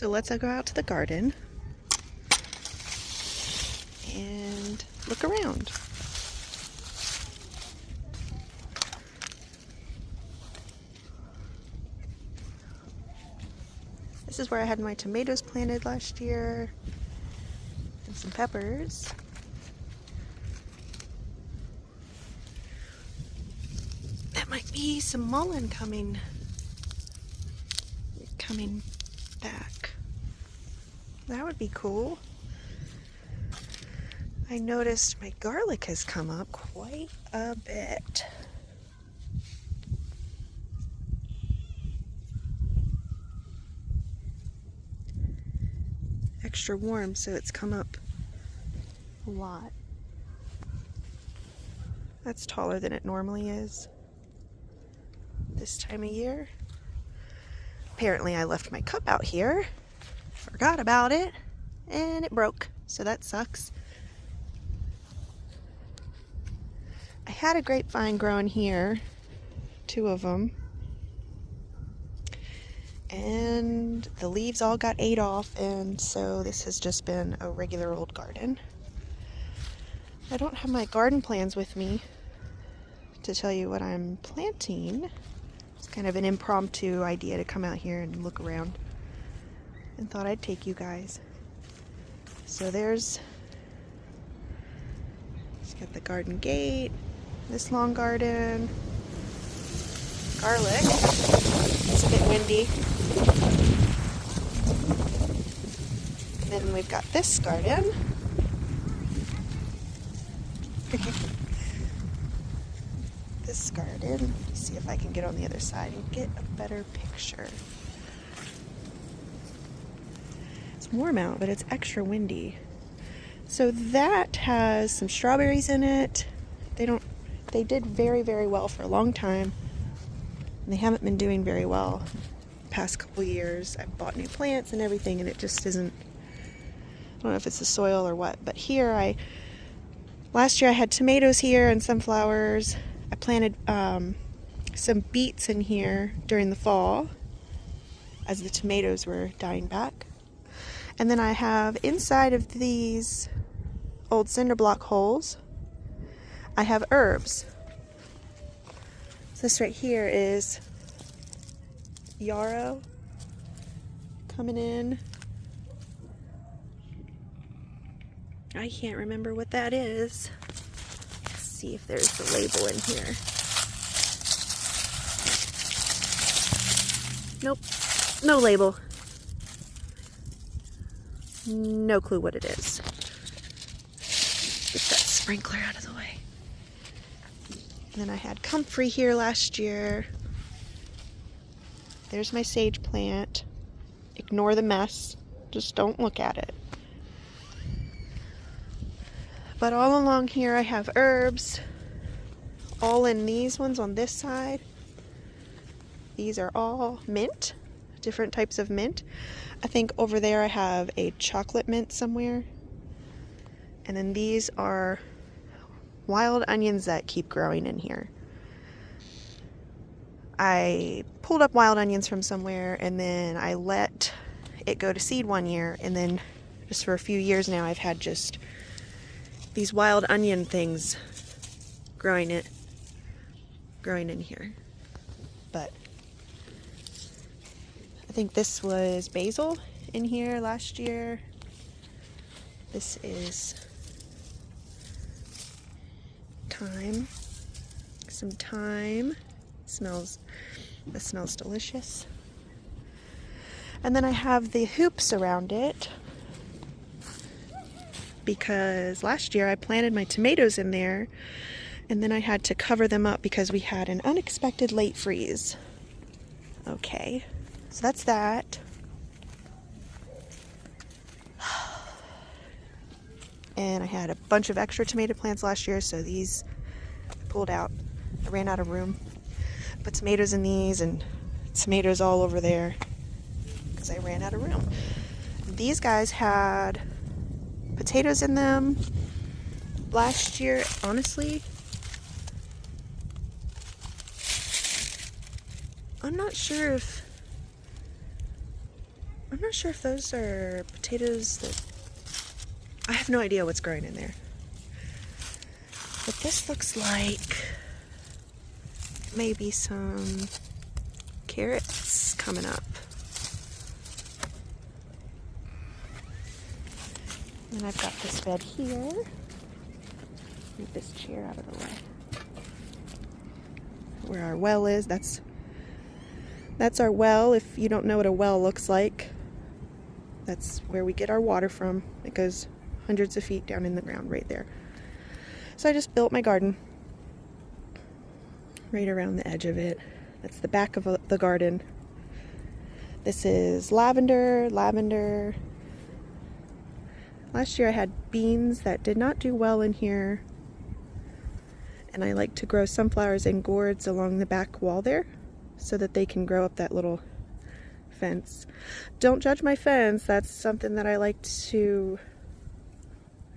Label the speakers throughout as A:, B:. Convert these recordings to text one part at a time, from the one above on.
A: So let's go out to the garden and look around. This is where I had my tomatoes planted last year and some peppers. That might be some mullein coming back. That would be cool. I noticed my garlic has come up quite a bit. Extra warm, so it's come up a lot. That's taller than it normally is this time of year. Apparently I left my cup out here, forgot about it, and it broke, so that sucks. I had a grapevine growing here, 2 of them, and the leaves all got ate off, and so this has just been a regular old garden. I don't have my garden plans with me to tell you what I'm planting. It's kind of an impromptu idea to come out here and look around, and thought I'd take you guys. So there's got the garden gate, this long garden, garlic. It's a bit windy. And then we've got this garden. This garden. Let's see if I can get on the other side and get a better picture. It's warm out, but it's extra windy. So that has some strawberries in it. They did very, very well for a long time. And they haven't been doing very well the past couple years. I've bought new plants and everything, and it just isn't, I don't know if it's the soil or what, but here last year I had tomatoes here and sunflowers. I planted some beets in here during the fall as the tomatoes were dying back. And then I have inside of these old cinder block holes, I have herbs. So this right here is yarrow coming in. I can't remember what that is. Let's see if there's the label in here. Nope, no label. No clue what it is. Get that sprinkler out of the way. And then I had comfrey here last year. There's my sage plant. Ignore the mess. Just don't look at it. But all along here I have herbs. All in these ones on this side. These are all mint. Different types of mint. I think over there I have a chocolate mint somewhere. And then these are wild onions that keep growing in here. I pulled up wild onions from somewhere, and then I let it go to seed one year, and then just for a few years now I've had just these wild onion things growing in here. But I think this was basil in here last year. This is thyme. Some thyme. This smells delicious. And then I have the hoops around it because last year I planted my tomatoes in there, and then I had to cover them up because we had an unexpected late freeze. Okay, so that's that. And I had a bunch of extra tomato plants last year, so these I pulled out. I ran out of room. Put tomatoes in these and tomatoes all over there because I ran out of room. These guys had potatoes in them last year. Honestly, I'm not sure if I'm not sure if those are potatoes that... I have no idea what's growing in there. But this looks like maybe some carrots coming up. And I've got this bed here. Move this chair out of the way. Where our well is, that's our well. If you don't know what a well looks like, that's where we get our water from. It goes hundreds of feet down in the ground right there. So I just built my garden right around the edge of it. That's the back of the garden. This is lavender. Last year I had beans that did not do well in here. And I like to grow sunflowers in gourds along the back wall there so that they can grow up that little fence. Don't judge my fence. That's something that I like to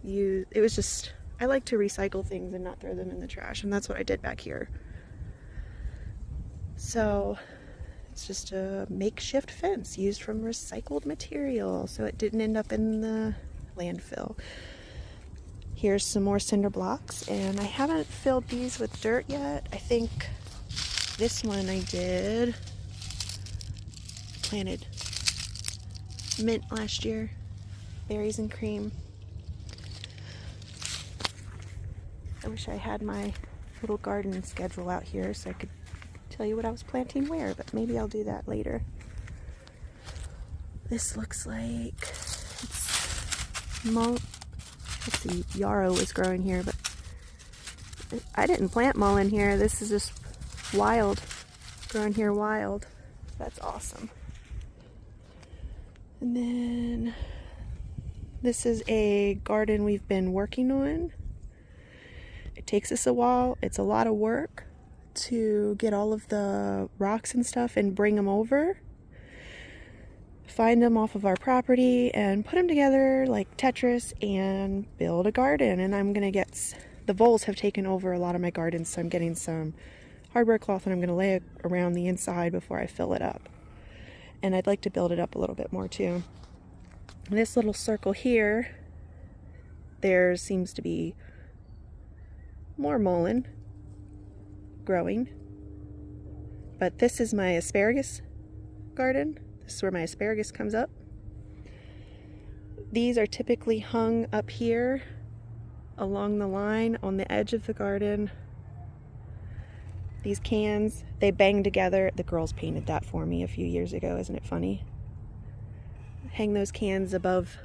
A: use. It was just, I like to recycle things and not throw them in the trash, and that's what I did back here. So it's just a makeshift fence used from recycled material, so it didn't end up in the landfill. Here's some more cinder blocks, and I haven't filled these with dirt yet. I think this one I did. Planted mint last year, berries and cream. I wish I had my little garden schedule out here so I could tell you what I was planting where, but maybe I'll do that later. This looks like it's let's see, yarrow is growing here, but I didn't plant mullein here. This is just wild, growing here wild. That's awesome. And then this is a garden we've been working on. It takes us a while. It's a lot of work to get all of the rocks and stuff and bring them over. Find them off of our property and put them together like Tetris and build a garden. And I'm gonna get, the voles have taken over a lot of my gardens, so I'm getting some hardware cloth and I'm gonna lay it around the inside before I fill it up. And I'd like to build it up a little bit more too. This little circle here, there seems to be more mullein growing. But this is my asparagus garden. This is where my asparagus comes up. These are typically hung up here along the line on the edge of the garden. These cans, they bang together. The girls painted that for me a few years ago. Isn't it funny? Hang those cans above,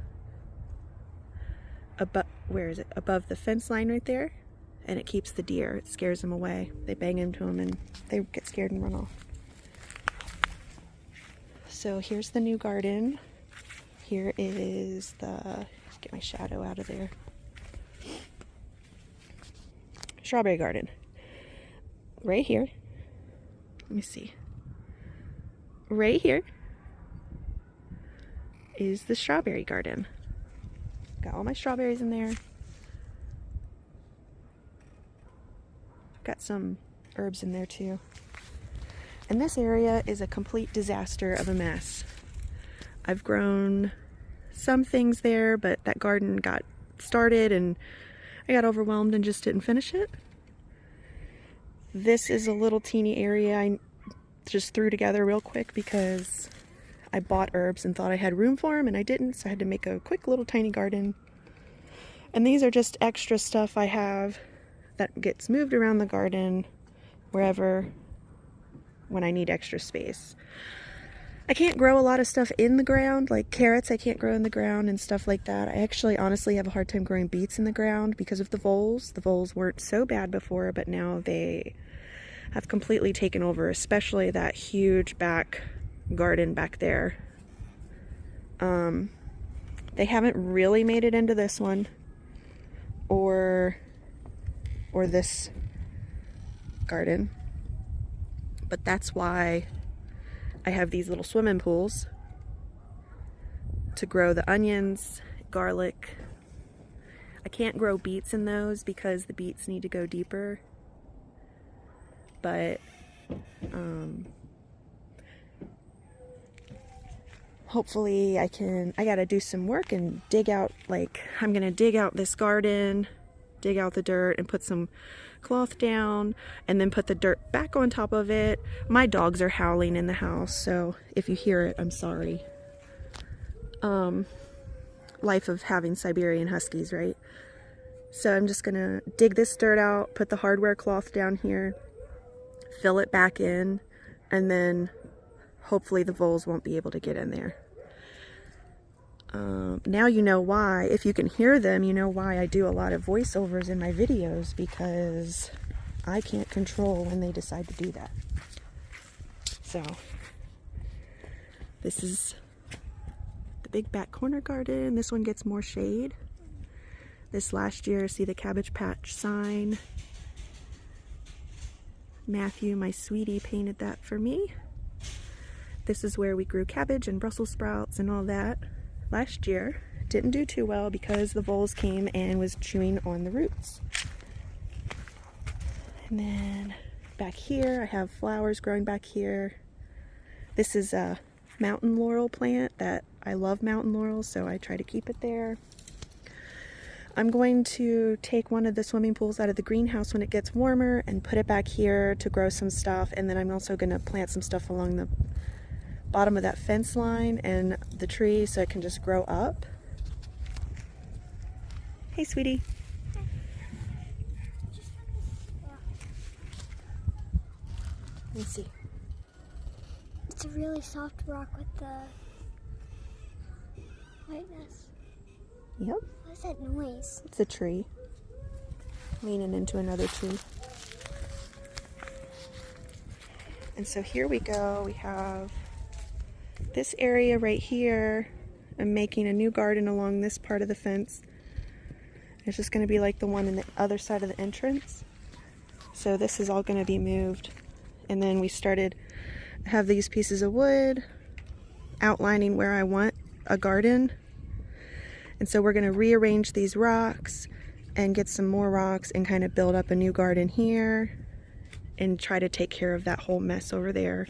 A: where is it? Above the fence line right there. And it keeps the deer. It scares them away. They bang into them and they get scared and run off. So here's the new garden. Here is the, get my shadow out of there, strawberry garden. Right here. Let me see. Right here is the strawberry garden. Got all my strawberries in there. I've got some herbs in there too. And this area is a complete disaster of a mess. I've grown some things there, but that garden got started and I got overwhelmed and just didn't finish it. This is a little teeny area I just threw together real quick because I bought herbs and thought I had room for them and I didn't, so I had to make a quick little tiny garden. And these are just extra stuff I have that gets moved around the garden wherever when I need extra space. I can't grow a lot of stuff in the ground, like carrots I can't grow in the ground and stuff like that. I actually honestly have a hard time growing beets in the ground because of the voles. The voles weren't so bad before, but now they have completely taken over, especially that huge back garden back there. They haven't really made it into this one or this garden, but that's why I have these little swimming pools to grow the onions, garlic. I can't grow beets in those because the beets need to go deeper, but hopefully I gotta do some work and dig out, like, I'm gonna dig out this garden, dig out the dirt and put some cloth down and then put the dirt back on top of it. My dogs are howling in the house, so if you hear it, I'm sorry. Life of having Siberian Huskies, right? So I'm just gonna dig this dirt out, put the hardware cloth down here, fill it back in, and then hopefully the voles won't be able to get in there. Now you know why, if you can hear them, you know why I do a lot of voiceovers in my videos, because I can't control when they decide to do that. So this is the big back corner garden. This one gets more shade. This last year, see the Cabbage Patch sign. Matthew, my sweetie, painted that for me. This is where we grew cabbage and Brussels sprouts and all that. Last year, didn't do too well because the voles came and was chewing on the roots. And then back here, I have flowers growing back here. This is a mountain laurel plant that I love mountain laurel, so I try to keep it there. I'm going to take one of the swimming pools out of the greenhouse when it gets warmer and put it back here to grow some stuff, and then I'm also going to plant some stuff along the bottom of that fence line and the tree so it can just grow up. Hey, sweetie. Let me see.
B: It's a really soft rock with the whiteness.
A: Yep.
B: What is that noise?
A: It's a tree leaning into another tree. And so here we go. We have this area right here. I'm making a new garden along this part of the fence. It's just going to be like the one in the other side of the entrance. So this is all going to be moved. And then we started, have these pieces of wood outlining where I want a garden. And so we're going to rearrange these rocks and get some more rocks and kind of build up a new garden here and try to take care of that whole mess over there.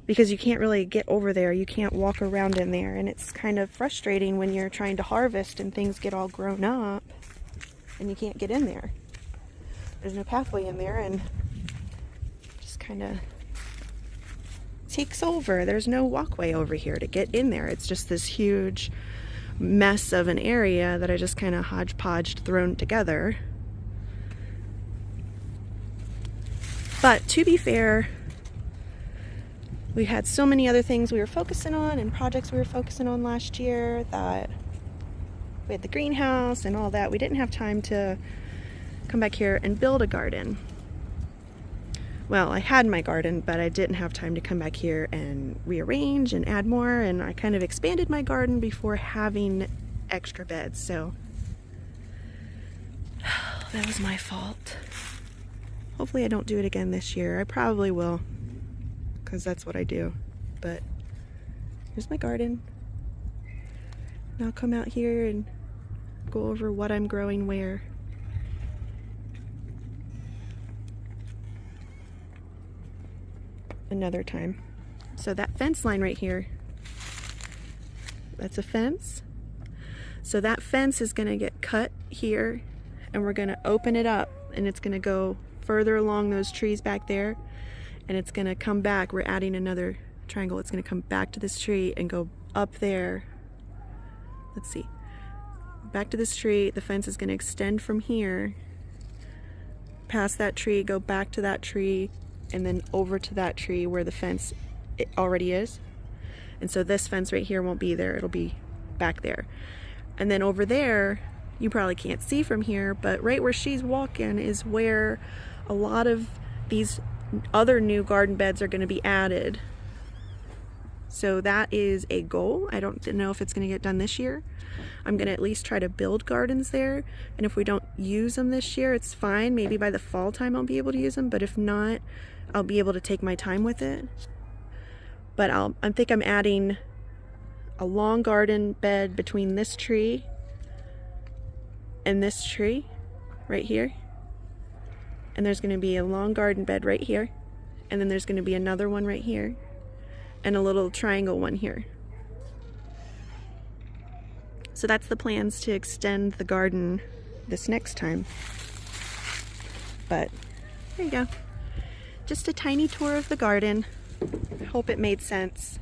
A: Because you can't really get over there, you can't walk around in there, and it's kind of frustrating when you're trying to harvest and things get all grown up and you can't get in there. There's no pathway in there and just kind of takes over. There's no walkway over here to get in there. It's just this huge mess of an area that I just kind of hodgepodged thrown together. But to be fair, we had so many other things we were focusing on and projects we were focusing on last year that we had the greenhouse and all that. We didn't have time to come back here and build a garden. Well, I had my garden, but I didn't have time to come back here and rearrange and add more, and I kind of expanded my garden before having extra beds, so that was my fault. Hopefully I don't do it again this year. I probably will, because that's what I do. But here's my garden. And I'll come out here and go over what I'm growing where. Another time. So that fence line right here, that's a fence. So that fence is going to get cut here, and we're going to open it up, and it's going to go further along those trees back there, and it's going to come back. We're adding another triangle. It's going to come back to this tree and go up there. Let's see. Back to this tree. The fence is going to extend from here, past that tree, go back to that tree, and then over to that tree where the fence already is. And so this fence right here won't be there. It'll be back there. And then over there, you probably can't see from here, but right where she's walking is where a lot of these other new garden beds are going to be added. So that is a goal. I don't know if it's going to get done this year. I'm going to at least try to build gardens there. And if we don't use them this year, it's fine. Maybe by the fall time I'll be able to use them. But if not, I'll be able to take my time with it. But I think I'm adding a long garden bed between this tree and this tree right here. And there's going to be a long garden bed right here. And then there's going to be another one right here. And a little triangle one here. So that's the plans, to extend the garden this next time. But there you go. Just a tiny tour of the garden. I hope it made sense.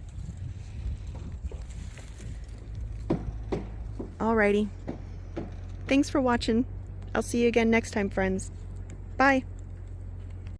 A: Alrighty. Thanks for watching. I'll see you again next time, friends. Bye.